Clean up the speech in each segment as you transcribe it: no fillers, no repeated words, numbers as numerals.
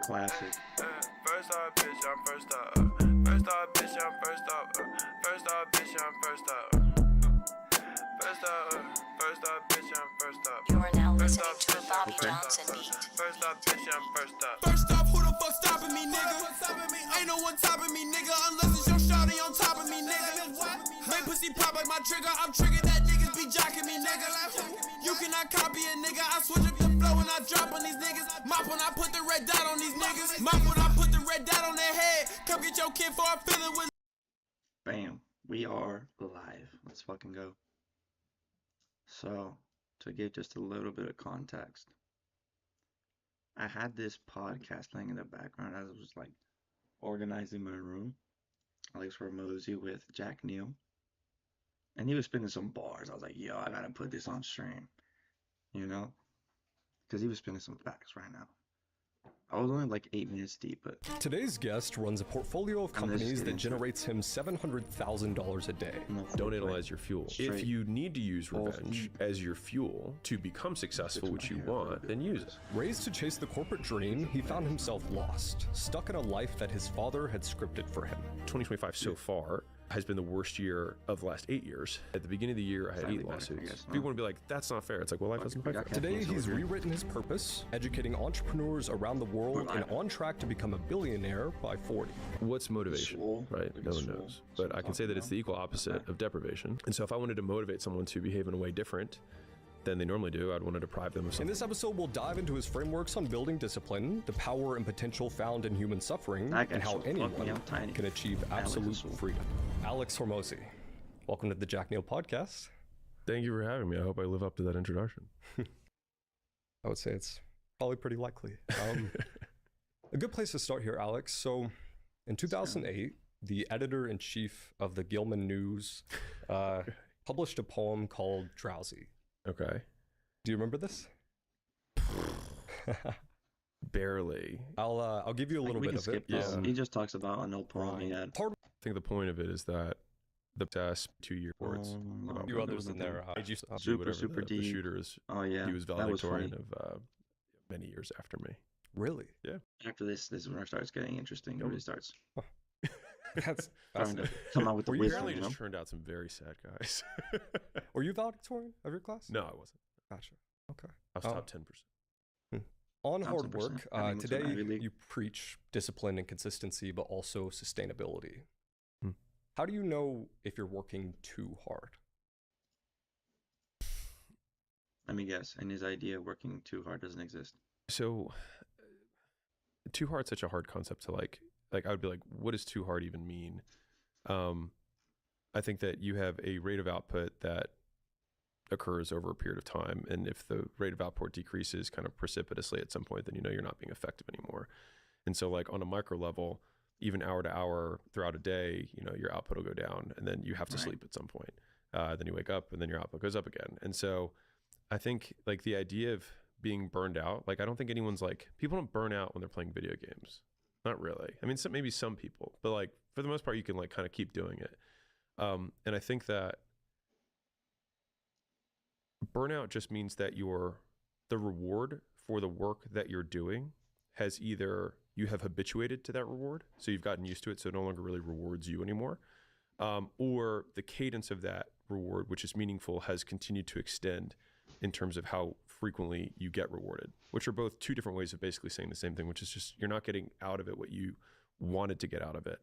Classic. First off, bitch, I'm first up. First off, bitch, I'm first up. First off, bitch, I'm first up. First off, bitch, I'm first up. You are now listening to a Bobby Johnson beat. First off, bitch, I'm first up. First off, who the fuck stopping me, nigga? Ain't no one topping me, nigga, unless it's your shawty on top of me, nigga. Make pussy pop like my trigger, I'm triggered that niggas be jocking me, nigga. You cannot copy a nigga, I switch up the flow and I drop on these niggas. Mop when I put the red dot on these niggas. Mop when I put the red dot on their head. Come get your kid for a feeling with. Bam. We are live. Let's fucking go. So, to give just a little bit of context, I had this podcast playing in the background as I was like organizing my room. Alex Hormozi with Jack Neal. And he was spinning some bars. I was like, yo, I gotta put this on stream. You know? Because he was spinning some facts right now. I was only like 8 minutes deep, but Today's guest runs a portfolio of companies that generates him $700,000 a day. Don't analyze your fuel. Straight. If you need to use revenge as your fuel to become successful, which you want, then use it. Raised to chase the corporate dream, he found himself lost, stuck in a life that his father had scripted for him. 2025 so far has been the worst year of the last 8 years. At the beginning of the year, I had Slightly 8 better, I lawsuits. guess. People want to be like, that's not fair. It's like, well, life isn't fair. Today, he's rewritten his purpose, educating entrepreneurs around the world and on track to become a billionaire by 40. What's motivation, Swole. right? No one knows. But I can say that it's the equal opposite of deprivation. And so if I wanted to motivate someone to behave in a way different than they normally do, I'd want to deprive them of In something. this episode, we'll dive into his frameworks on building discipline, the power and potential found in human suffering, That and guy's how so fucking anyone tiny. can achieve Alex is absolute so- freedom. Alex Hormozi, welcome to the Jack Neal podcast. Thank you for having me. I hope I live up to that introduction. I would say it's probably pretty likely. A good place to start here, Alex. So, in 2008, the editor-in-chief of the Gilman News published a poem called Drowsy. Okay. Do you remember this? Barely. I'll give you a little we bit can of skip it. this. Yeah. He just talks about an old poem he had. Part I think the point of it is that the test 2-year reports. Oh, a no, few others there in was there. nothing. Did you Super the deep. shooter is. Oh yeah, He was that was valedictorian funny. of many years after me. really? After this is when it starts getting interesting. It really starts That's starting to fascinating. come out with the Were you wisdom. Apparently, You know? just turned out some very sad guys. Were you valedictorian of your class? No, I wasn't. Gotcha. Okay. I was Oh. top 10%. On Not hard 10%. work, I think it's an today Ivy League. you preach discipline and consistency, but also sustainability. Hmm. How do you know if you're working too hard? Let me guess. And his idea of working too hard doesn't exist. So, too hard's such a hard concept to like I would be like, what does too hard even mean? I think that you have a rate of output that occurs over a period of time, and if the rate of output decreases kind of precipitously at some point, then you know you're not being effective anymore. And so like on a micro level, even hour to hour throughout a day, you know, your output will go down, and then you have to Right. sleep at some point. Then you wake up and then your output goes up again. And so I think like the idea of being burned out, like I don't think anyone's like, people don't burn out when they're playing video games. Not really. I mean, maybe some people, but like for the most part, you can like kind of keep doing it. And I think that burnout just means that the reward for the work that you're doing has either you have habituated to that reward, so you've gotten used to it, so it no longer really rewards you anymore, or the cadence of that reward, which is meaningful, has continued to extend in terms of how frequently you get rewarded, which are both two different ways of basically saying the same thing, which is just you're not getting out of it what you wanted to get out of it.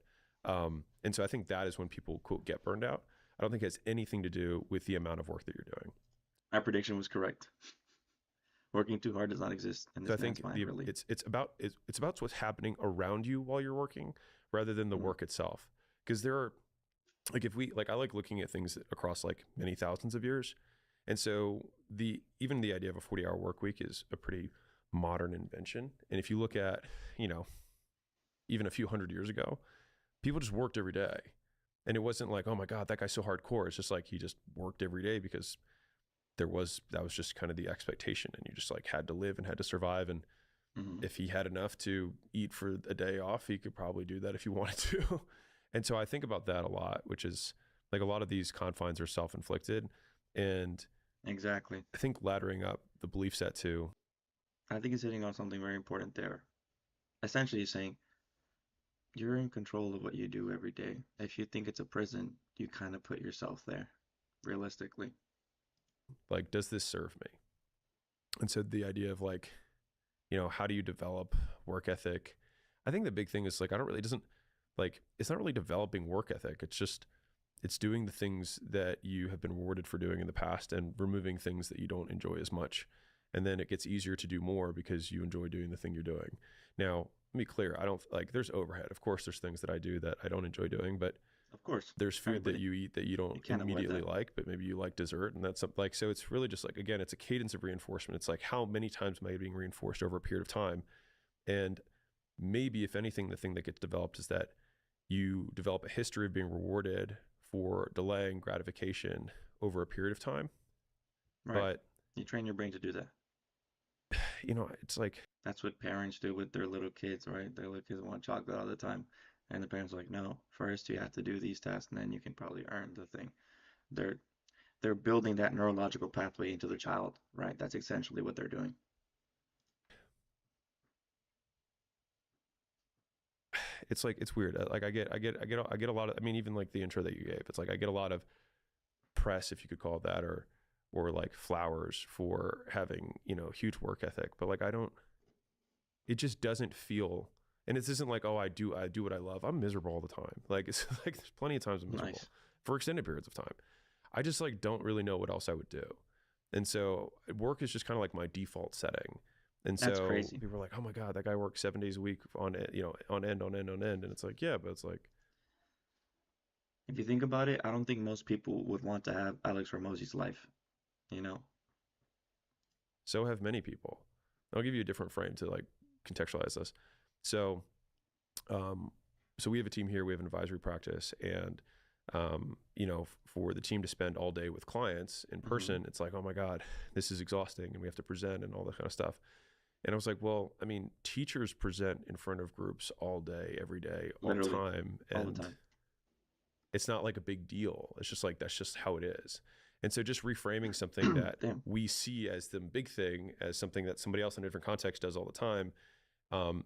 And so I think that is when people, quote, get burned out. I don't think it has anything to do with the amount of work that you're doing. My prediction was correct. Working too hard does not exist in this So I think man's mind, really. it's about what's happening around you while you're working rather than the work itself. Because there are, like if we, like I like looking at things across like many thousands of years. And so even the idea of a 40-hour work week is a pretty modern invention. And if you look at, you know, even a few hundred years ago, people just worked every day. And it wasn't like, oh my God, that guy's so hardcore. It's just like he just worked every day because that was just kind of the expectation, and you just like had to live and had to survive. And if he had enough to eat for a day off, he could probably do that if he wanted to. And so I think about that a lot, which is like a lot of these confines are self-inflicted. And Exactly. I think laddering up the belief set too. I think he's hitting on something very important there. essentially saying you're in control of what you do every day. If you think it's a prison, you kind of put yourself there, realistically. Like, does this serve me? And so the idea of like, you know, how do you develop work ethic? I think the big thing is like, it's not really developing work ethic. It's doing the things that you have been rewarded for doing in the past and removing things that you don't enjoy as much. And then it gets easier to do more because you enjoy doing the thing you're doing. Now, let me be clear. I don't like, there's overhead. Of course, there's things that I do that I don't enjoy doing, but Of course, there's food that everybody. you eat that you don't can't avoid immediately that. like, but maybe you like dessert, and that's something like, so it's really just like, again, it's a cadence of reinforcement. It's like, how many times am I being reinforced over a period of time? And maybe if anything, the thing that gets developed is that you develop a history of being rewarded for delaying gratification over a period of time. Right. But You train your brain to do that. you know, it's like, That's what parents do with their little kids, right? Their little kids want chocolate all the time. And the parents are like, no, first you have to do these tests and then you can probably earn the thing. They're they're building that neurological pathway into the child, right? That's essentially what they're doing. it's like, it's weird. Like I get a lot of, I mean, even like the intro that you gave, it's like, I get a lot of press, if you could call it that, or like flowers for having, you know, huge work ethic, but like, it just doesn't feel, and it isn't like, oh, I do what I love. I'm miserable all the time. Like, it's like, there's plenty of times I'm miserable Nice. for extended periods of time. I just like, don't really know what else I would do. And so work is just kind of like my default setting. And That's so crazy. people are like, oh my God, that guy works 7 days a week on it, you know, on end. And it's like, yeah, but it's like, If you think about it, I don't think most people would want to have Alex Hormozi's life, you know? so have many people. I'll give you a different frame to like contextualize this. So, so we have a team here, we have an advisory practice, and, you know, for the team to spend all day with clients in person, it's like, oh my God, this is exhausting and we have to present and all that kind of stuff. And I was like, well, I mean, teachers present in front of groups all day, every day, all the Literally, time. all the And time. it's not like a big deal. It's just like, that's just how it is. And so just reframing something that Damn. we see as the big thing, as something that somebody else in a different context does all the time,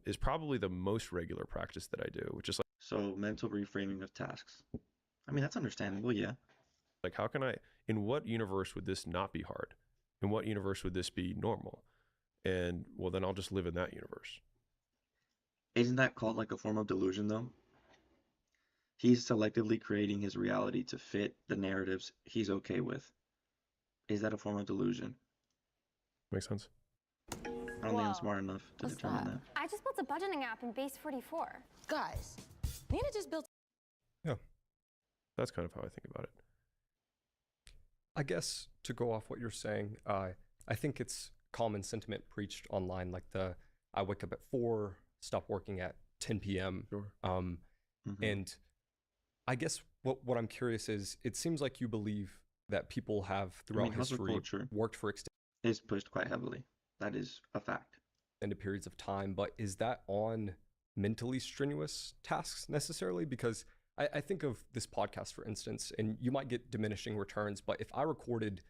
is probably the most regular practice that I do, which is So mental reframing of tasks. I mean, that's understandable, yeah. like, how can I, in what universe would this not be hard? In what universe would this be normal? And well, then I'll just live in that universe. Isn't that called like a form of delusion, though? He's selectively creating his reality to fit the narratives he's okay with. Is that a form of delusion? Makes sense? I don't think I'm smart enough to What's determine that? that. I just built a budgeting app in Base 44. Guys, Nina just built. That's kind of how I think about it. I guess to go off what you're saying, I think it's common sentiment preached online, like I wake up at 4, stop working at 10 p.m. Sure. Mhm. And I guess what I'm curious is, it seems like you believe that people have throughout hustle history culture worked for is pushed quite heavily. That is a fact. extended periods of time, but is that on mentally strenuous tasks necessarily? Because I think of this podcast, for instance, and you might get diminishing returns, but if I recorded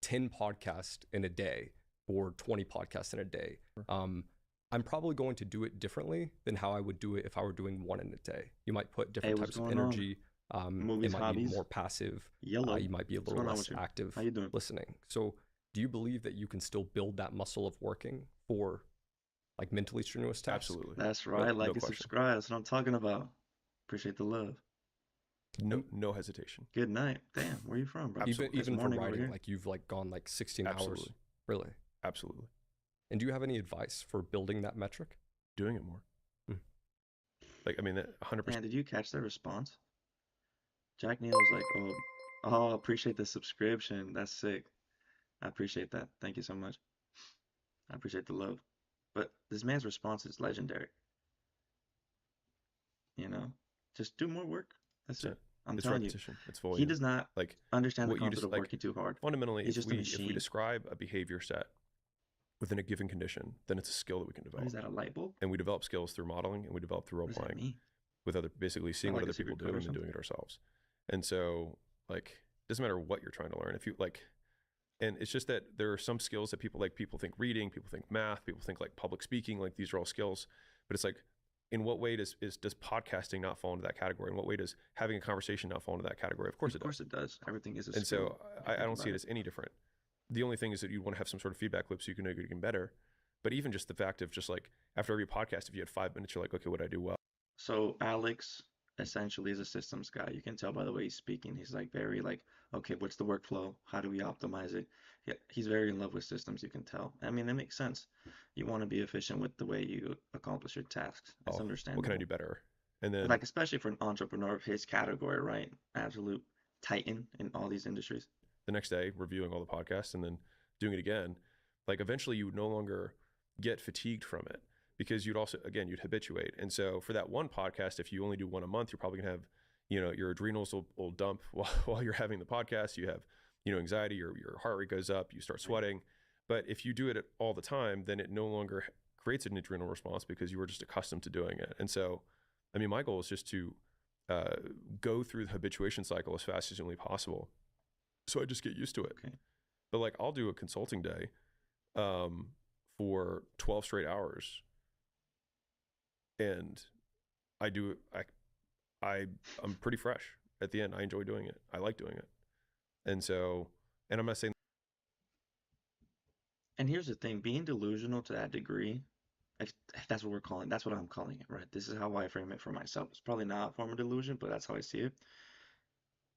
10 podcasts in a day or 20 podcasts in a day, I'm probably going to do it differently than how I would do it if I were doing one in a day. You might put different what's types of going on? energy. Movies, it might hobbies? be more passive. Yellow. You might be a What's little going on less with you? active How you doing? listening. So do you believe that you can still build that muscle of working for like mentally strenuous tasks? Absolutely. That's right. Like no and question. subscribe. That's what I'm talking about. Appreciate the love. No hesitation. Good night. Damn, where you from, bro? Absolutely. It's Even for morning over writing, here. like you've like gone like 16 hours. Absolutely. Really? Absolutely. And do you have any advice for building that metric? Doing it more. Like, I mean, that 100%. Man, did you catch the response? Jack Neal was like, oh, appreciate the subscription. That's sick. I appreciate that. Thank you so much. I appreciate the love. But this man's response is legendary. You know, just do more work. That's That's it. I'm It's telling repetition. It's you, volume. he does not like understand the what you concept just of like working too hard. fundamentally. He's If just a we machine. describe a behavior set within a given condition, then it's a skill that we can What develop. is that, a light bulb? And we develop skills through modeling, and we develop through role What does that playing mean? with other, basically seeing like what a other people secret do code or and then doing something? it ourselves. And so, like, doesn't matter what you're trying to learn. If you like, and it's just that there are some skills that people like. People think reading, people think math, people think like public speaking. Like, these are all skills, but it's like in what way does podcasting not fall into that category? In what way does having a conversation not fall into that category? Of course it does. Of course it does. Everything is a And skill. so I don't see it as any different. The only thing is that you want to have some sort of feedback loop so you can make it even better. But even just the fact of just like after every podcast, if you had 5 minutes, you're like, okay, what did I do well? So Alex essentially is a systems guy. You can tell by the way he's speaking. He's like very like, okay, what's the workflow? How do we optimize it? Yeah, he's very in love with systems. You can tell. I mean, that makes sense. You want to be efficient with the way you accomplish your tasks. It's understandable. What can I do better? And then Like especially for an entrepreneur of his category, right? Absolute titan in all these industries. the next day, reviewing all the podcasts and then doing it again, like eventually you would no longer get fatigued from it because you'd also, again, you'd habituate. And so for that one podcast, if you only do one a month, you're probably gonna have, your adrenals will dump while you're having the podcast. You have, anxiety, your heart rate goes up, you start sweating. But if you do it all the time, then it no longer creates an adrenal response because you were just accustomed to doing it. And so, I mean, my goal is just to go through the habituation cycle as fast as humanly possible. So I just get used to it. Okay. But like I'll do a consulting day for 12 straight hours. And I'm pretty fresh at the end. I enjoy doing it. I like doing it. And so, and I'm not saying. And here's the thing, being delusional to that degree, if that's what that's what I'm calling it, right? This is how I frame it for myself. It's probably not a form of delusion, but that's how I see it.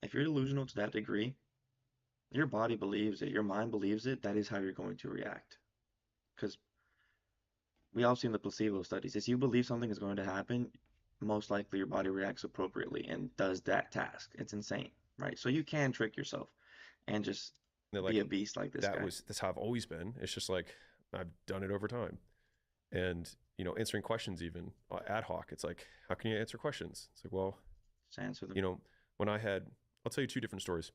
If you're delusional to that degree, your body believes it, your mind believes it, that is how you're going to react. Because we all seen the placebo studies. If you believe something is going to happen, most likely your body reacts appropriately and does that task. It's insane, right? So you can trick yourself and just be a beast like this guy. That's how I've always been. It's just like I've done it over time. And, answering questions even ad hoc, it's like, how can you answer questions? It's like, well, just answer them. I'll tell you 2 different stories.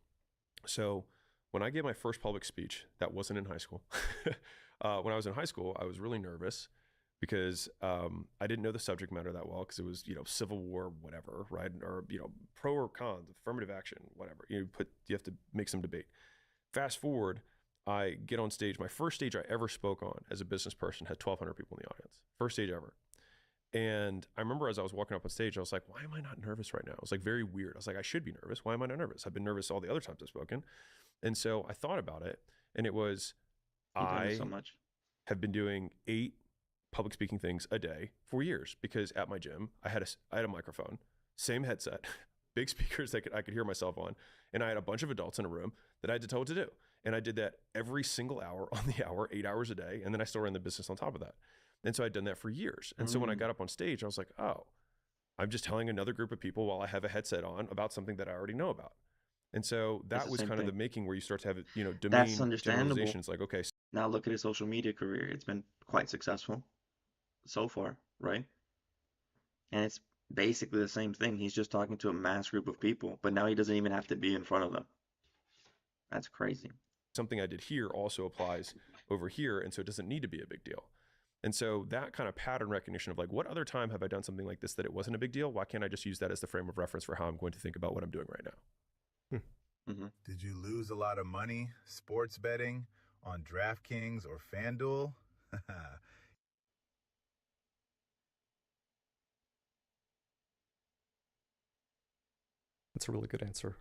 So when I gave my first public speech, that wasn't in high school. When I was in high school, I was really nervous because I didn't know the subject matter that well because it was, Civil War, whatever, right? Or, pro or con, affirmative action, whatever. You have to make some debate. Fast forward, I get on stage. My first stage I ever spoke on as a business person had 1,200 people in the audience. First stage ever. And I remember as I was walking up on stage, I was like, why am I not nervous right now? It was like very weird. I was like, I should be nervous. Why am I not nervous? I've been nervous all the other times I've spoken. And so I thought about it, and it was, I have been doing 8 public speaking things a day for years because at my gym, I had a microphone, same headset, big speakers that I could hear myself on. And I had a bunch of adults in a room that I had to tell what to do. And I did that every single hour on the hour, 8 hours a day. And then I still ran the business on top of that. And so I'd done that for years. And so when I got up on stage, I was like, oh, I'm just telling another group of people while I have a headset on about something that I already know about. And so that was kind of the making where you start to have, domain generalizations like, okay. Now look at his social media career. It's been quite successful so far, right? And it's basically the same thing. He's just talking to a mass group of people, but now he doesn't even have to be in front of them. That's crazy. Something I did here also applies over here, and so it doesn't need to be a big deal. And so that kind of pattern recognition of like, what other time have I done something like this that it wasn't a big deal? Why can't I just use that as the frame of reference for how I'm going to think about what I'm doing right now? Did you lose a lot of money sports betting on DraftKings or FanDuel? That's a really good answer.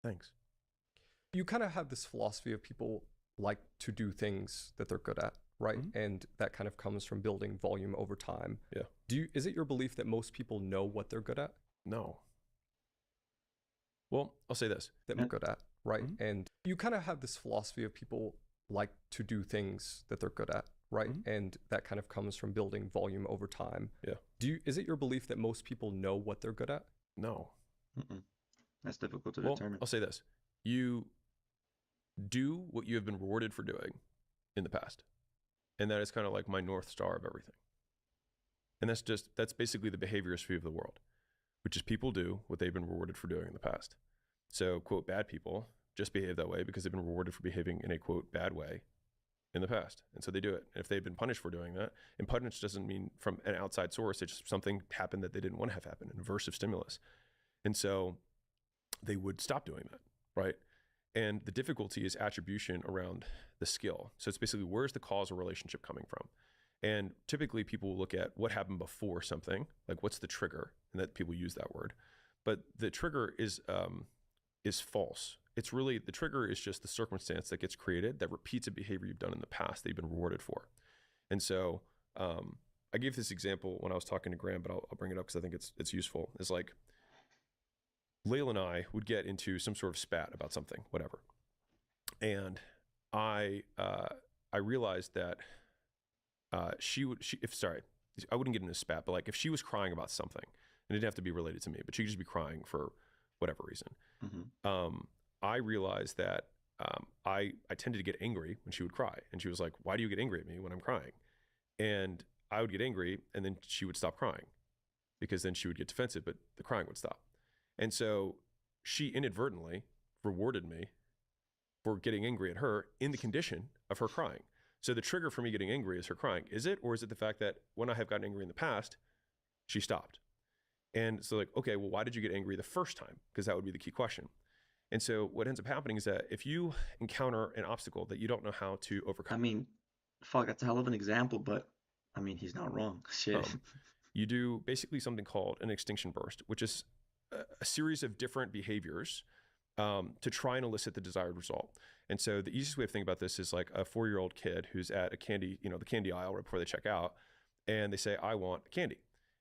Thanks. You kind of have this philosophy of people like to do things that they're good at, right? Mm-hmm. And that kind of comes from building volume over time. Yeah. Is it your belief that most people know what they're good at? No. Well, I'll say this. That we're good at, right? Mm-hmm. And you kind of have this philosophy of people like to do things that they're good at, right? Mm-hmm. And that kind of comes from building volume over time. Yeah. Is it your belief that most people know what they're good at? No. That's difficult to determine. I'll say this. You do what you have been rewarded for doing in the past. And that is kind of like my North Star of everything. And that's basically the behaviorist view of the world, which is people do what they've been rewarded for doing in the past. So, quote, bad people just behave that way because they've been rewarded for behaving in a, quote, bad way in the past. And so they do it. And if they've been punished for doing that, and punish doesn't mean from an outside source, it's just something happened that they didn't want to have happen, an aversive stimulus. And so they would stop doing that, right? And the difficulty is attribution around the skill. So it's basically, where's the causal relationship coming from? And typically people will look at what happened before something, like what's the trigger, and that people use that word. But the trigger is false. It's really, the trigger is just the circumstance that gets created that repeats a behavior you've done in the past that you've been rewarded for. And so I gave this example when I was talking to Graham, but I'll bring it up because I think it's useful. It's like Layla and I would get into some sort of spat about something, whatever. And I realized that I wouldn't get into a spat, but like if she was crying about something, and it didn't have to be related to me, but she could just be crying for whatever reason. I realized that I tended to get angry when she would cry. And she was like, why do you get angry at me when I'm crying? And I would get angry, and then she would stop crying because then she would get defensive, but the crying would stop. And so she inadvertently rewarded me for getting angry at her in the condition of her crying. So the trigger for me getting angry is her crying. Is it? Or is it the fact that when I have gotten angry in the past, she stopped? And so like, okay, well, why did you get angry the first time? Because that would be the key question. And so what ends up happening is that if you encounter an obstacle that you don't know how to overcome. I mean, fuck, that's a hell of an example, but I mean, he's not wrong. Shit. You do basically something called an extinction burst, which is a series of different behaviors to try and elicit the desired result. And so the easiest way of thinking about this is like a 4-year-old kid who's at a candy, the candy aisle right before they check out, and they say, I want candy.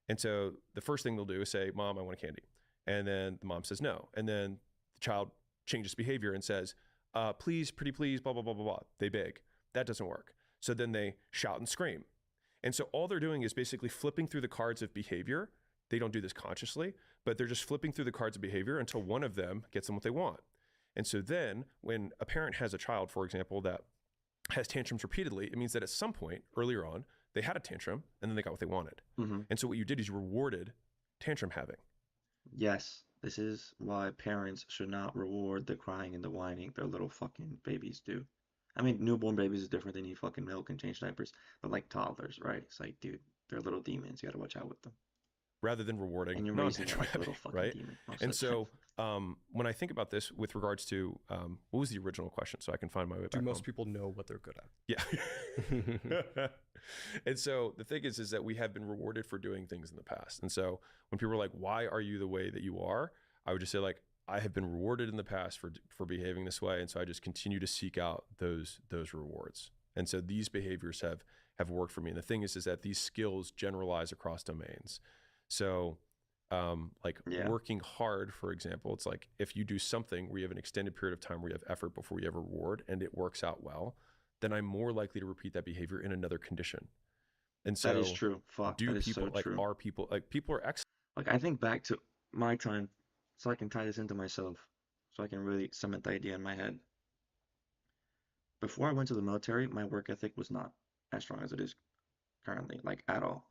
And so the first thing they'll do is say, Mom, I want a candy. And then the mom says no. And then the child changes behavior and says, please, pretty please, blah, blah, blah, blah, blah. They beg. That doesn't work. So then they shout and scream. And so all they're doing is basically flipping through the cards of behavior. They don't do this consciously, but they're just flipping through the cards of behavior until one of them gets them what they want. And so then when a parent has a child, for example, that has tantrums repeatedly, it means that at some point earlier on, they had a tantrum and then they got what they wanted. And so what you did is you rewarded tantrum having. Yes, this is why parents should not reward the crying and the whining their little fucking babies do. I mean, newborn babies is different. They need fucking milk and change diapers. But like toddlers, right? It's like, dude, they're little demons. You gotta watch out with them. Rather than rewarding And you're raising them like a little fucking right? demon. And so when I think about this with regards to, what was the original question? So I can find my way back Do most home. people know what they're good at? Yeah. And so the thing is that we have been rewarded for doing things in the past. And so when people are like, why are you the way that you are? I would just say like, I have been rewarded in the past for behaving this way. And so I just continue to seek out those rewards. And so these behaviors have worked for me. And the thing is that these skills generalize across domains. So working hard, for example, it's like if you do something where you have an extended period of time where you have effort before you have a reward and it works out well, then I'm more likely to repeat that behavior in another condition. And so that is true. Fuck, do that is people so true. are people are excellent. Like I think back to my time, so I can tie this into myself, so I can really cement the idea in my head. Before I went to the military, my work ethic was not as strong as it is currently, like at all.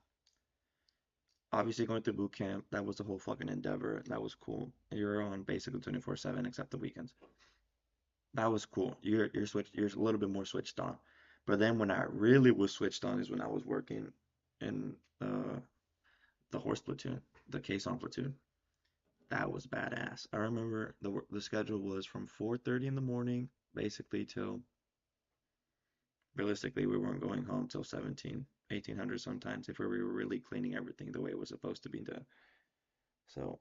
Obviously, going through boot camp, that was the whole fucking endeavor. That was cool. You're on basically 24/7 except the weekends. That was cool. You're a little bit more switched on. But then when I really was switched on is when I was working in the horse platoon, the caisson platoon. That was badass. I remember the schedule was from 4:30 in the morning, basically till realistically we weren't going home till 1800 sometimes if we were really cleaning everything the way it was supposed to be done. So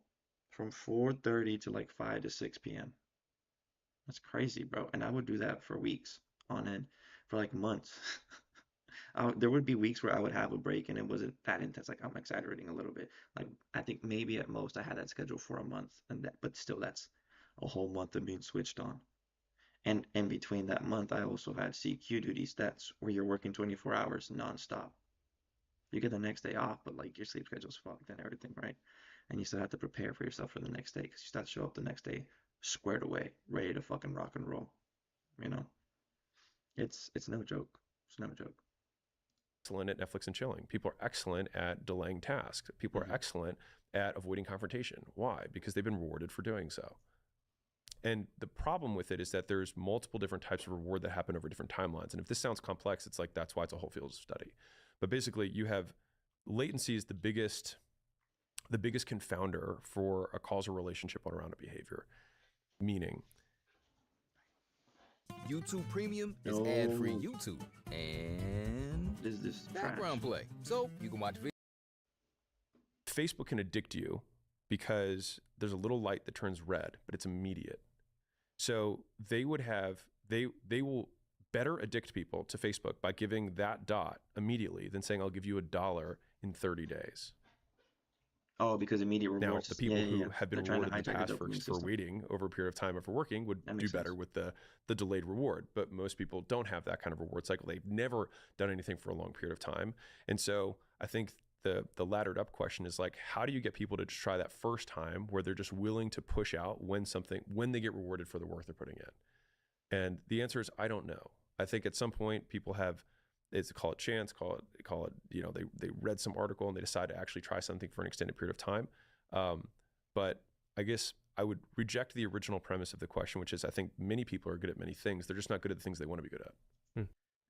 from 4:30 to like 5 to 6 p.m. That's crazy, bro. And I would do that for weeks on end, for like months. There would be weeks where I would have a break and it wasn't that intense. Like I'm exaggerating a little bit. Like I think maybe at most I had that schedule for a month, but still that's a whole month of being switched on. And in between that month, I also had CQ duties. That's where you're working 24 hours nonstop. You get the next day off, but like your sleep schedule's fucked and everything, right? And you still have to prepare for yourself for the next day because you start to show up the next day squared away, ready to fucking rock and roll. You know, it's no joke. It's no joke. Excellent at Netflix and chilling. People are excellent at delaying tasks. People are excellent at avoiding confrontation. Why? Because they've been rewarded for doing so. And the problem with it is that there's multiple different types of reward that happen over different timelines. And if this sounds complex, it's like that's why it's a whole field of study. But basically, you have latency is the biggest confounder for a causal relationship around a behavior. Meaning, YouTube Premium is ad-free YouTube and is this Background trash? play. So you can watch videos. Facebook can addict you because there's a little light that turns red, but it's immediate. So they will better addict people to Facebook by giving that dot immediately than saying, I'll give you $1 in 30 days. Oh, because immediate Now, rewards. the people who have been They're trying to rewarded in the hijack past the for, dopamine for system. waiting over a period of time after working would That do makes better sense. with the delayed reward. But most people don't have that kind of reward cycle. They've never done anything for a long period of time. And so I think the laddered up question is like, how do you get people to just try that first time where they're just willing to push out when they get rewarded for the work they're putting in? And the answer is, I don't know. I think at some point people call it chance, call it, they read some article and they decide to actually try something for an extended period of time. But I guess I would reject the original premise of the question, which is I think many people are good at many things. They're just not good at the things they want to be good at.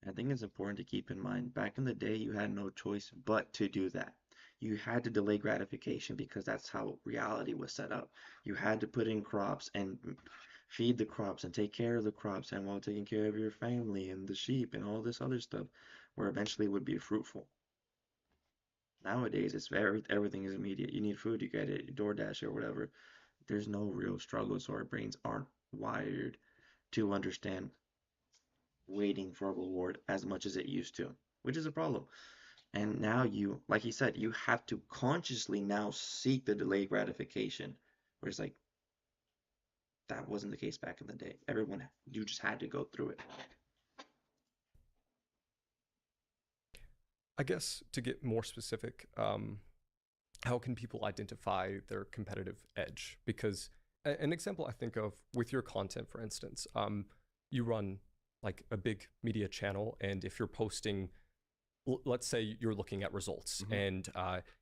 I think it's important to keep in mind, back in the day, you had no choice but to do that. You had to delay gratification because that's how reality was set up. You had to put in crops and feed the crops and take care of the crops, and while taking care of your family and the sheep and all this other stuff, where eventually it would be fruitful. Nowadays, everything is immediate. You need food, you get it, DoorDash or whatever. There's no real struggle, so our brains aren't wired to understand waiting for a reward as much as it used to, which is a problem. And now you, like he said, you have to consciously now seek the delayed gratification, where it's like, that wasn't the case back in the day. You just had to go through it. I guess to get more specific, how can people identify their competitive edge? Because an example I think of with your content, for instance, you run like a big media channel, and if you're posting, let's say you're looking at results and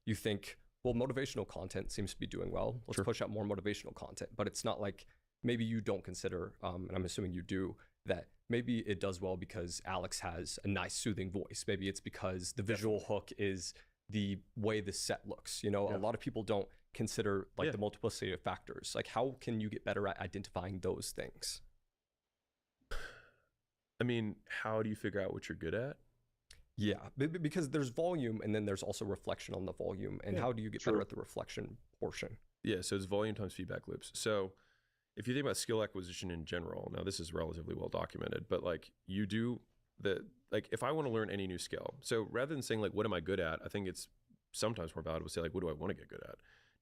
you think, well, motivational content seems to be doing well. Let's push out more motivational content. But it's not like, maybe you don't consider, and I'm assuming you do, that maybe it does well because Alex has a nice soothing voice. Maybe it's because the visual hook is the way the set looks. A lot of people don't consider like the multiplicity of factors. Like, how can you get better at identifying those things? I mean, how do you figure out what you're good at? Yeah, because there's volume and then there's also reflection on the volume. And how do you get better at the reflection portion? Yeah, so it's volume times feedback loops. So if you think about skill acquisition in general, now this is relatively well documented, but like you do if I want to learn any new skill, so rather than saying like, what am I good at? I think it's sometimes more valuable to say like, what do I want to get good at?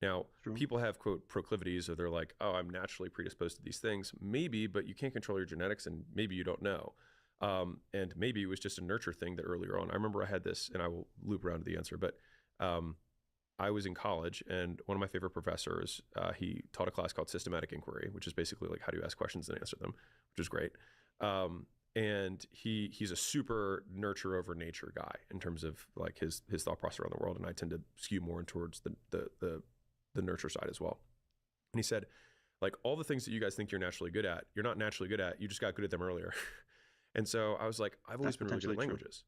Now, people have quote proclivities, or they're like, oh, I'm naturally predisposed to these things. Maybe, but you can't control your genetics, and maybe you don't know. And maybe it was just a nurture thing that earlier on. I remember I had this, and I will loop around to the answer, but I was in college, and one of my favorite professors, he taught a class called systematic inquiry, which is basically like, how do you ask questions and answer them, which is great. And he's a super nurture over nature guy in terms of like his thought process around the world. And I tend to skew more towards the nurture side as well. And he said, like, all the things that you guys think you're naturally good at, you're not naturally good at, you just got good at them earlier. And so I was like, I've always been really good at languages.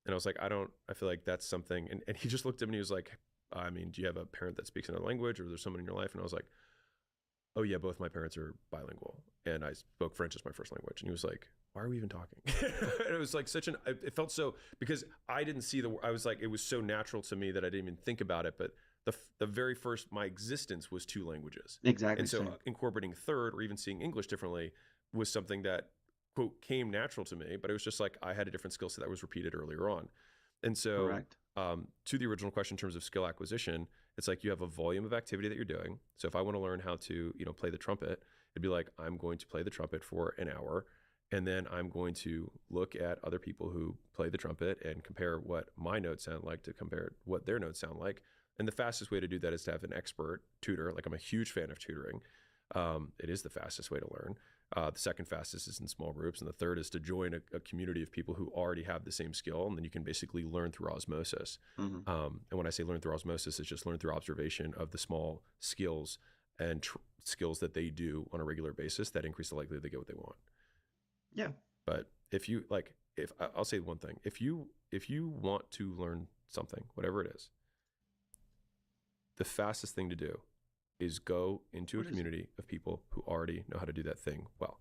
And I was like, I feel like that's something. And he just looked at me and he was like, I mean, do you have a parent that speaks another language, or there's someone in your life? And I was like, oh yeah, both my parents are bilingual, and I spoke French as my first language. And he was like, why are we even talking? And it was like it felt so, because I didn't see I was like, it was so natural to me that I didn't even think about it. But the very first, my existence was two languages. Exactly. And so incorporating third, or even seeing English differently, was something that, quote, came natural to me. But it was just like, I had a different skill set that was repeated earlier on. And so to the original question in terms of skill acquisition, it's like you have a volume of activity that you're doing. So if I want to learn how to, play the trumpet, it'd be like, I'm going to play the trumpet for an hour, and then I'm going to look at other people who play the trumpet and compare what my notes sound like to compare what their notes sound like. And the fastest way to do that is to have an expert tutor. Like, I'm a huge fan of tutoring. It is the fastest way to learn. The second fastest is in small groups, and the third is to join a community of people who already have the same skill, and then you can basically learn through osmosis. And when I say learn through osmosis, it's just learn through observation of the small skills and skills that they do on a regular basis that increase the likelihood they get what they want. Yeah. But I'll say one thing, if you want to learn something, whatever it is, the fastest thing to do is go into a community of people who already know how to do that thing well.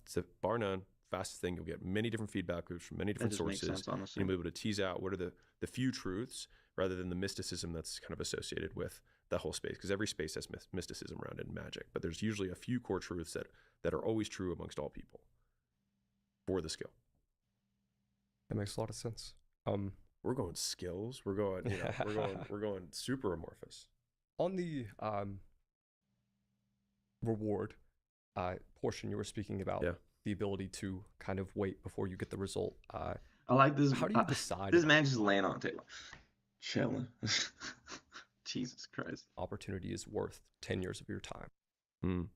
It's bar none, fastest thing. You'll get many different feedback loops from many That different just makes sources. sense, honestly. You'll be able to tease out what are the few truths rather than the mysticism that's kind of associated with the whole space, because every space has mysticism around it and magic, but there's usually a few core truths that are always true amongst all people for the skill. That makes a lot of sense. We're going skills. We're going, we're going super amorphous. On the reward portion you were speaking about, Yeah. the ability to kind of wait before you get the result. I like this. How do you decide This man just laying on the table, chilling. Jesus Christ. opportunity is worth 10 years of your time? Mm.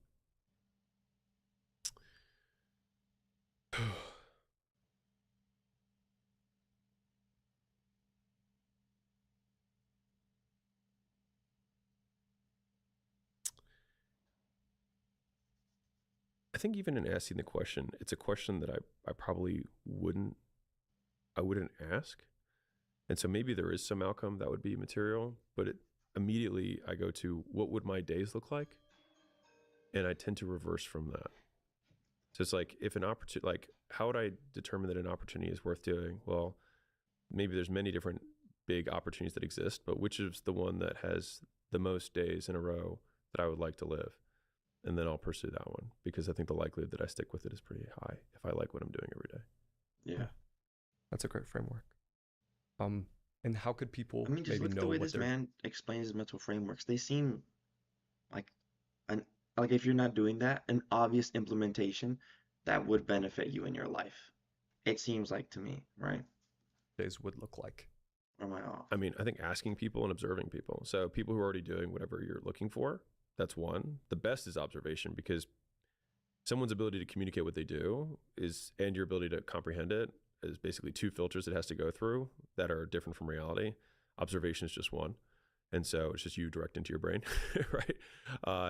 I think even in asking the question, it's a question that I probably wouldn't ask. And so maybe there is some outcome that would be material, but immediately I go to what would my days look like? And I tend to reverse from that. So it's like, if an opportunity, like, how would I determine that an opportunity is worth doing? Well, maybe there's many different big opportunities that exist, but which is the one that has the most days in a row that I would like to live? And then I'll pursue that one, because I think the likelihood that I stick with it is pretty high if I like what I'm doing every day. Yeah. That's a great framework. And how could people I mean, just maybe look at know the way what this they're man explains his mental frameworks. They seem like like if you're not doing that, an obvious implementation that would benefit you in your life. It seems like to me, right? days would look like? Or am I off? I mean, I think asking people and observing people. So people who are already doing whatever you're looking for, that's one. The best is observation, because someone's ability to communicate what they do and your ability to comprehend it is basically two filters it has to go through that are different from reality. Observation is just one. And so it's just you direct into your brain, right?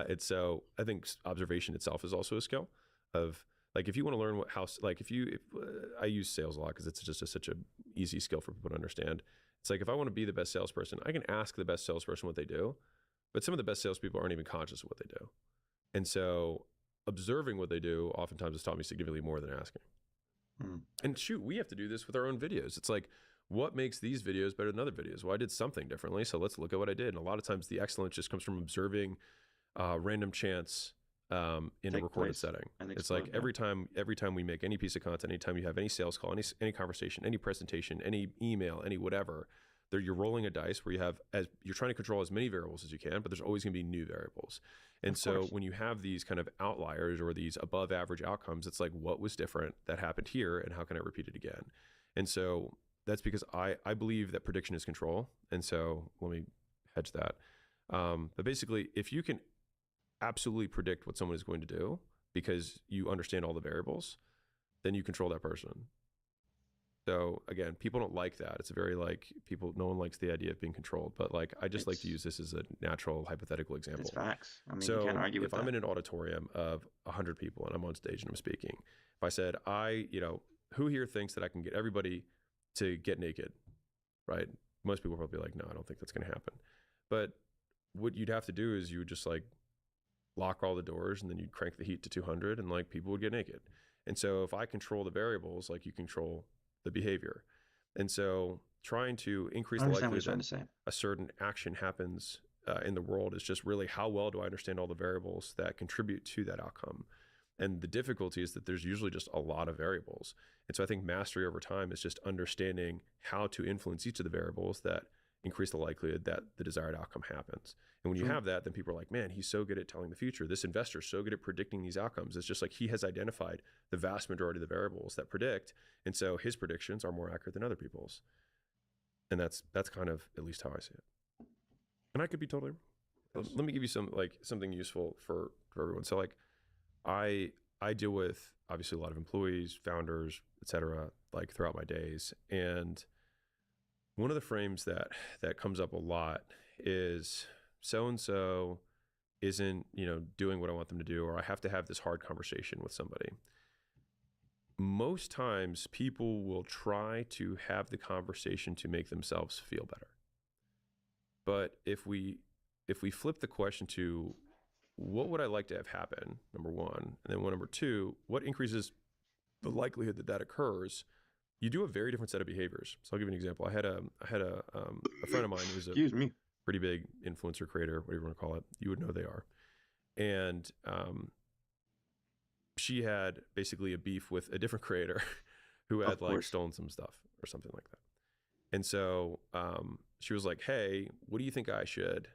And so I think observation itself is also a skill of, like, if you want to learn I use sales a lot because it's just such an easy skill for people to understand. It's like, if I want to be the best salesperson, I can ask the best salesperson what they do, but some of the best salespeople aren't even conscious of what they do. And so observing what they do oftentimes has taught me significantly more than asking. And shoot, we have to do this with our own videos. It's like, what makes these videos better than other videos? Well, I did something differently, so let's look at what I did. And a lot of times the excellence just comes from observing random chance in a recorded setting. It's like every time we make any piece of content, anytime you have any sales call, any conversation, any presentation, any email, any whatever, you're rolling a dice where you're trying to control as many variables as you can, but there's always going to be new variables. And so when you have these kind of outliers or these above average outcomes, it's like, what was different that happened here, and how can I repeat it again? And so that's because I believe that prediction is control. And so let me hedge that. But basically, if you can absolutely predict what someone is going to do because you understand all the variables, then you control that person. So again, people don't like that. It's very no one likes the idea of being controlled, but I just like to use this as a natural hypothetical example. It's facts. I mean, so you can't argue with if that. I'm in an auditorium of 100 people and I'm on stage and I'm speaking, if I said, who here thinks that I can get everybody to get naked, right? Most people will probably be like, no, I don't think that's going to happen. But what you'd have to do is you would just lock all the doors, and then you'd crank the heat to 200, and people would get naked. And so if I control the variables, you control the behavior. And so trying to increase the likelihood that a certain action happens in the world is just really, how well do I understand all the variables that contribute to that outcome? And the difficulty is that there's usually just a lot of variables. And so I think mastery over time is just understanding how to influence each of the variables that increase the likelihood that the desired outcome happens. And when you have that, then people are like, man, he's so good at telling the future. This investor is so good at predicting these outcomes. It's just he has identified the vast majority of the variables that predict. And so his predictions are more accurate than other people's. And that's kind of at least how I see it. And I could be totally wrong. Let me give you something useful for everyone. So I deal with obviously a lot of employees, founders, et cetera, throughout my days. And one of the frames that comes up a lot is so-and-so isn't, doing what I want them to do, or I have to have this hard conversation with somebody. Most times people will try to have the conversation to make themselves feel better. But if we flip the question to, what would I like to have happen, number one, and then number two, what increases the likelihood that that occurs, you do a very different set of behaviors. So I'll give you an example. I had a friend of mine who's a Excuse me. pretty big influencer creator, whatever you want to call it. You would know they are. And she had basically a beef with a different creator who had like stolen some stuff or something like that. And so she was like, hey, what do you think I should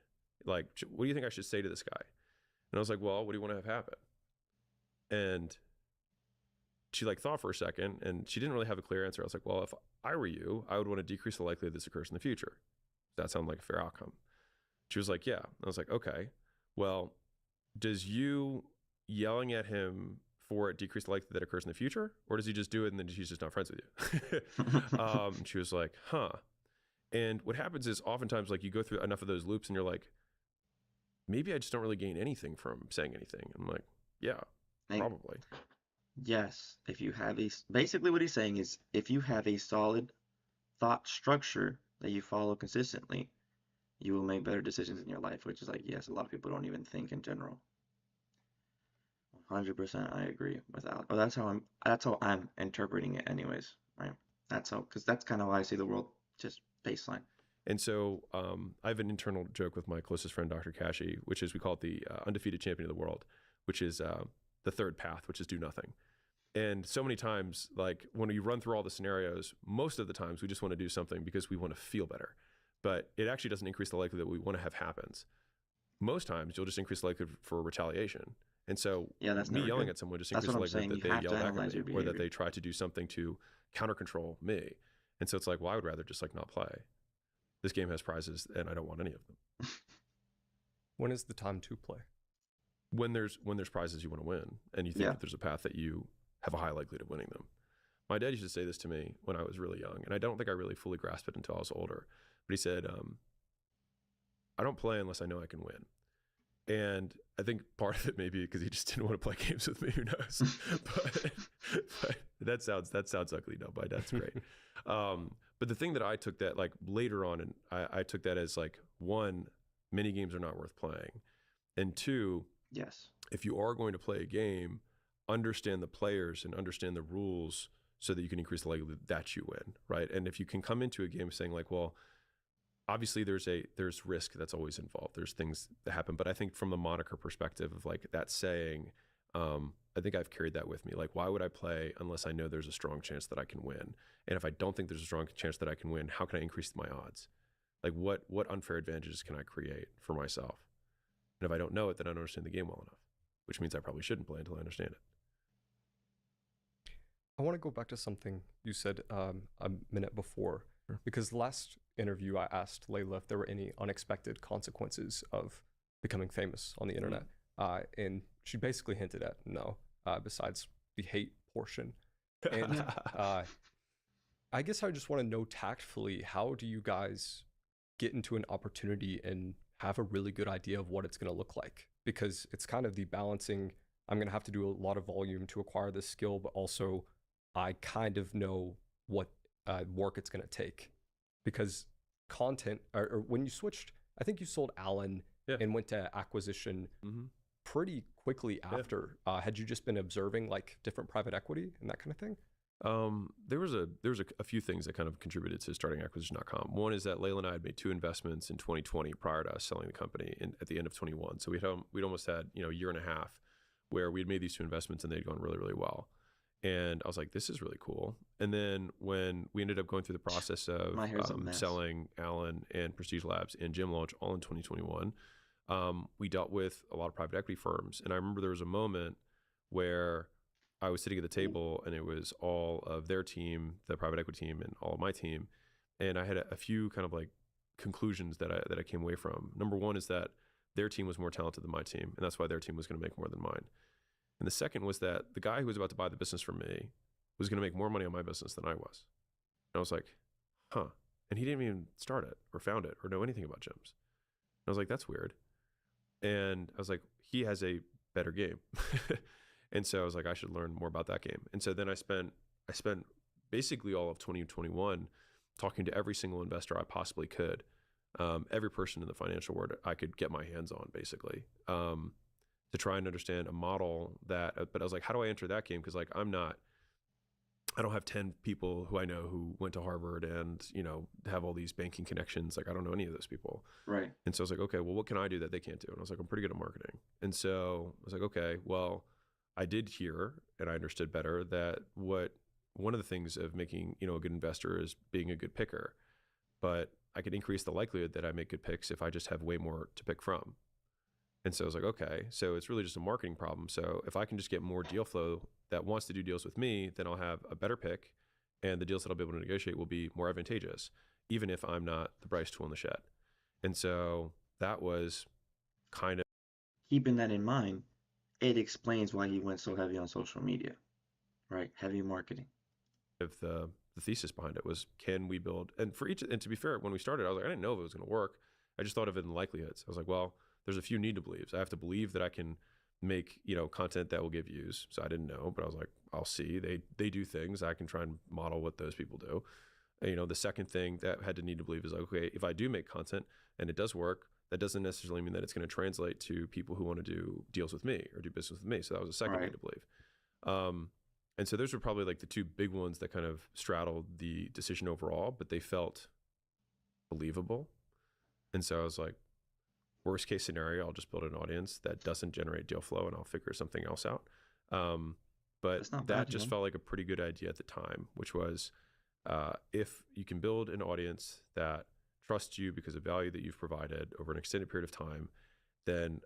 say to this guy? And I was like, well, what do you want to have happen? And she like thought for a second, and she didn't really have a clear answer. I was like, well, if I were you, I would want to decrease the likelihood this occurs in the future. Does that sound like a fair outcome? She was like, yeah. I was like, okay, well, does you yelling at him for it decrease the likelihood that occurs in the future? Or does he just do it and then he's just not friends with you? She was like, huh. And what happens is oftentimes like you go through enough of those loops and you're like, maybe I just don't really gain anything from saying anything. I'm like, yeah, probably. Yes, if you have basically what he's saying is if you have a solid thought structure that you follow consistently, you will make better decisions in your life, which is like, yes, a lot of people don't even think in general. 100% I agree with Alex. Or that's how I'm interpreting it anyways, right? Because that's kind of how I see the world, just baseline. And so I have an internal joke with my closest friend, Dr. Kashi, which is we call it the undefeated champion of the world, which is the third path, which is do nothing. And so many times, like when you run through all the scenarios, most of the times we just want to do something because we want to feel better. But it actually doesn't increase the likelihood that we want to have happens. Most times you'll just increase the likelihood for retaliation. And so me yelling at someone just increases the likelihood that they yell back at me or that they try to do something to counter control me. And so it's like, well, I would rather just like not play. This game has prizes and I don't want any of them. When is the time to play? When there's prizes you want to win and you think that there's a path that you have a high likelihood of winning them. My dad used to say this to me when I was really young, and I don't think I really fully grasped it until I was older. But he said, I don't play unless I know I can win. And I think part of it may be because he just didn't want to play games with me. Who knows? but that sounds ugly. No, my dad's great. But the thing that I took that like later on, and I took that as like, one, mini games are not worth playing. And two, yes, if you are going to play a game, understand the players and understand the rules so that you can increase the likelihood that you win, right? And if you can come into a game saying like, well, obviously there's risk that's always involved. There's things that happen, but I think from the moniker perspective of like that saying, I think I've carried that with me. Like, why would I play unless I know there's a strong chance that I can win? And if I don't think there's a strong chance that I can win, how can I increase my odds? Like what unfair advantages can I create for myself? And if I don't know it, then I don't understand the game well enough, which means I probably shouldn't play until I understand it. I want to go back to something you said a minute before, because the last interview I asked Layla if there were any unexpected consequences of becoming famous on the internet. And she basically hinted at no, besides the hate portion. And I guess I just want to know tactfully, how do you guys get into an opportunity and have a really good idea of what it's going to look like? Because it's kind of the balancing, I'm going to have to do a lot of volume to acquire this skill, but also I kind of know what work it's going to take. Because content, or when you switched, I think you sold Allen and went to acquisition pretty quickly after. Had you just been observing like different private equity and that kind of thing? There was a few things that kind of contributed to starting acquisition.com. One is that Layla and I had made 2 investments in 2020 prior to us selling the company at the end of 21. So we'd almost had, a year and a half where we'd made these 2 investments and they'd gone really, really well. And I was like, this is really cool. And then when we ended up going through the process of selling Allen and Prestige Labs and Gym Launch all in 2021, we dealt with a lot of private equity firms. And I remember there was a moment where I was sitting at the table and it was all of their team, the private equity team, and all of my team. And I had a few kind of like conclusions that I came away from. Number one is that their team was more talented than my team, and that's why their team was going to make more than mine. And the second was that the guy who was about to buy the business from me was going to make more money on my business than I was. And I was like, huh. And he didn't even start it or found it or know anything about gyms. And I was like, that's weird. And I was like, he has a better game. And so I was like, I should learn more about that game. And so then I spent basically all of 2021 talking to every single investor I possibly could, every person in the financial world I could get my hands on, basically, to try and understand a model that. But I was like, how do I enter that game? Because like I'm not I don't have 10 people who I know who went to Harvard and, you know, have all these banking connections. Like, I don't know any of those people. Right. And so I was like, okay, well, what can I do that they can't do? And I was like, I'm pretty good at marketing. And so I was like, okay, well, I did hear and I understood better that one of the things of making, you know, a good investor is being a good picker. But I could increase the likelihood that I make good picks if I just have way more to pick from. And so I was like, okay, so it's really just a marketing problem. So if I can just get more deal flow that wants to do deals with me, then I'll have a better pick, and the deals that I'll be able to negotiate will be more advantageous, even if I'm not the brightest tool in the shed. And so that was kind of Keeping that in mind, it explains why he went so heavy on social media, right? Heavy marketing. the thesis behind it was, can we build, and to be fair, when we started, I was like, I didn't know if it was going to work. I just thought of it in likelihoods. I was like, well, there's a few need to believes. I have to believe that I can make, you know, content that will give views. So I didn't know, but I was like, I'll see. They do things. I can try and model what those people do. And, you know, the second thing that had to need to believe is like, okay, if I do make content and it does work, that doesn't necessarily mean that it's going to translate to people who want to do deals with me or do business with me. So that was the second need to believe. And so those were probably like the two big ones that kind of straddled the decision overall, but they felt believable. And so I was like, worst case scenario, I'll just build an audience that doesn't generate deal flow and I'll figure something else out. But that just felt like a pretty good idea at the time, which was if you can build an audience that trusts you because of value that you've provided over an extended period of time, then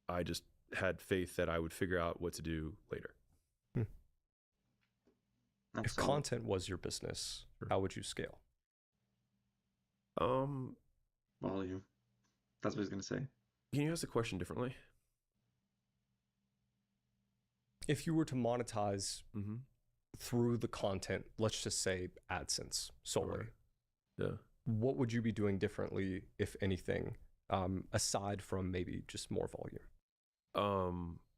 I just had faith that I would figure out what to do later. If content was your business, how would you scale? Volume. That's what he's going to say. Can you ask the question differently? If you were to monetize through the content, let's just say AdSense solely, what would you be doing differently, if anything, aside from maybe just more volume?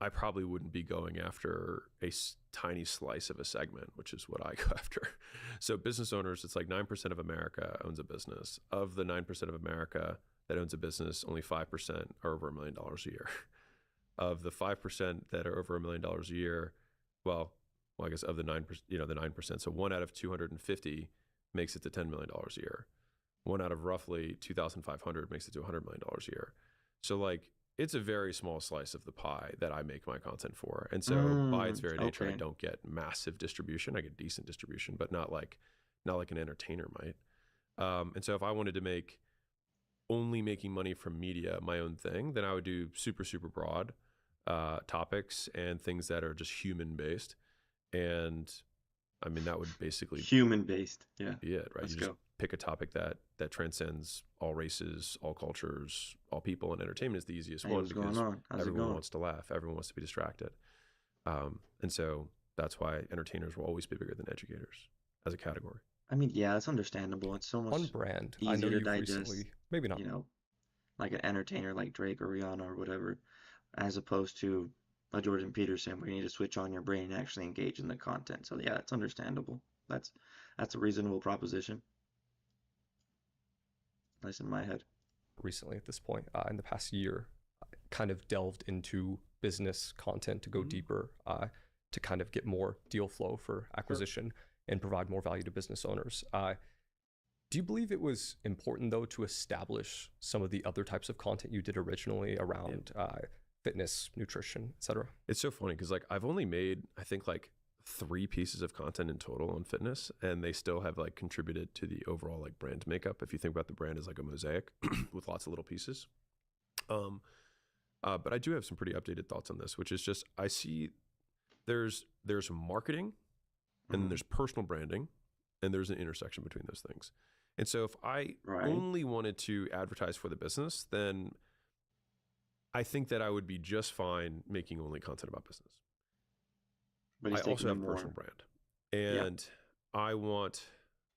I probably wouldn't be going after a tiny slice of a segment, which is what I go after. So business owners, it's like 9% of America owns a business. Of the 9% of America that owns a business, only 5% are over $1 million a year. Of the 5% that are over $1 million a year, well, I guess of the 9%, the 9%. So 1 out of 250 makes it to $10 million a year. 1 out of roughly 2,500 makes it to $100 million a year. So like, it's a very small slice of the pie that I make my content for. And so by its very nature, I don't get massive distribution. I get decent distribution, but not like an entertainer might. And so if I wanted to make only making money from media my own thing, then I would do super, super broad topics and things that are just human based. And I mean, that would basically human based. Yeah. Be it, right? You just pick a topic that transcends all races, all cultures, all people, and entertainment is the easiest one because everyone wants to laugh. Everyone wants to be distracted. And so that's why entertainers will always be bigger than educators as a category. I mean, yeah, it's understandable. It's so much on brand. easier I know to you've digest. Recently, maybe not. You know, like an entertainer like Drake or Rihanna or whatever, as opposed to a Jordan Peterson where you need to switch on your brain and actually engage in the content. So yeah, it's understandable. That's a reasonable proposition. At least in my head. Recently, at this point, in the past year, I kind of delved into business content to go deeper, to kind of get more deal flow for acquisition and provide more value to business owners. Do you believe it was important, though, to establish some of the other types of content you did originally around fitness, nutrition, etc.? It's so funny because like I've only made, I think, like 3 pieces of content in total on fitness, and they still have like contributed to the overall like brand makeup. If you think about the brand as like a mosaic with lots of little pieces. But I do have some pretty updated thoughts on this, which is just, I see there's marketing and then there's personal branding, and there's an intersection between those things. And so if I only wanted to advertise for the business, then I think that I would be just fine making only content about business. But I also have a personal brand, and I want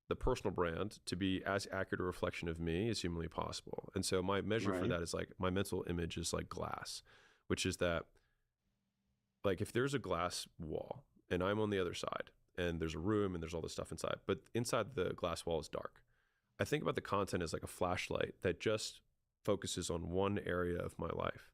the personal brand to be as accurate a reflection of me as humanly possible. And so my measure for that is like, my mental image is like glass, which is that like if there's a glass wall and I'm on the other side and there's a room and there's all this stuff inside, but inside the glass wall is dark. I think about the content as like a flashlight that just focuses on one area of my life.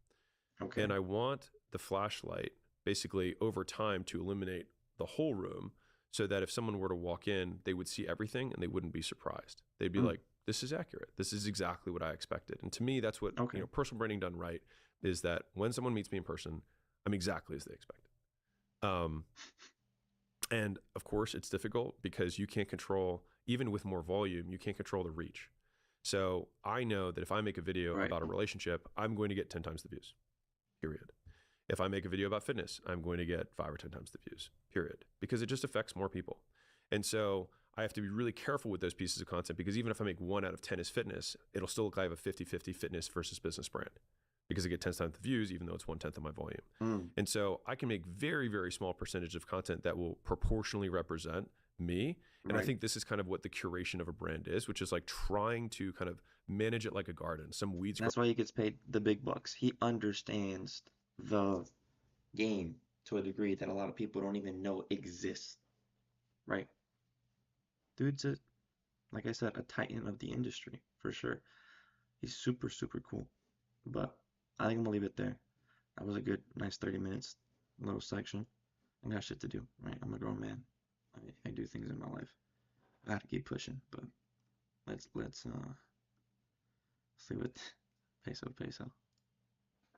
Okay. And I want the flashlight basically over time to illuminate the whole room so that if someone were to walk in, they would see everything and they wouldn't be surprised. They'd be like, this is accurate. This is exactly what I expected. And to me, that's what, personal branding done right is that when someone meets me in person, I'm exactly as they expected. And of course it's difficult because you can't control, even with more volume, you can't control the reach. So I know that if I make a video about a relationship, I'm going to get 10 times the views, period. If I make a video about fitness, I'm going to get 5 or 10 times the views, period, because it just affects more people. And so I have to be really careful with those pieces of content, because even if I make 1 out of 10 is fitness, it'll still look like I have a 50-50 fitness versus business brand, because I get 10 times the views, even though it's 1/10 of my volume. And so I can make very, very small percentage of content that will proportionally represent me. And I think this is kind of what the curation of a brand is, which is like trying to kind of manage it like a garden. Some weeds. That's why he gets paid the big bucks. He understands the game to a degree that a lot of people don't even know exists. Right? Dude's like I said, a titan of the industry for sure. He's super, super cool. But I think I'm gonna leave it there. That was a good, nice 30 minutes, little section. I got shit to do, right? I'm a grown man. I do things in my life. I have to keep pushing, but let's see what peso.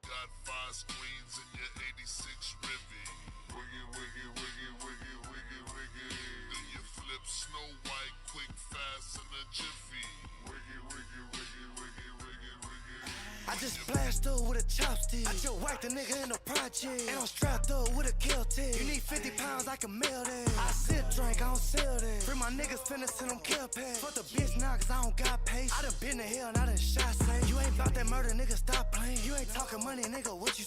Got 5 screens in your 86 Rivy. Wiggy, wiggy, wiggy, wiggy, wiggy, wiggy. Then you flip Snow White quick, fast, in a jiffy. Wiggy, wiggy, wiggy, wiggy, wiggy, wiggy. I just blast up with a chopstick. I just whacked a nigga in the project. And I'm strapped up with a kill tip. You need 50 pounds, I can mail that. I sip drink, I don't sell that. Free my niggas finna send them kill packs. Fuck the bitch now, cause I don't got pace. I done been to hell and I done shot say. You ain't bout that murder, nigga, stop playing. You ain't talking money, nigga,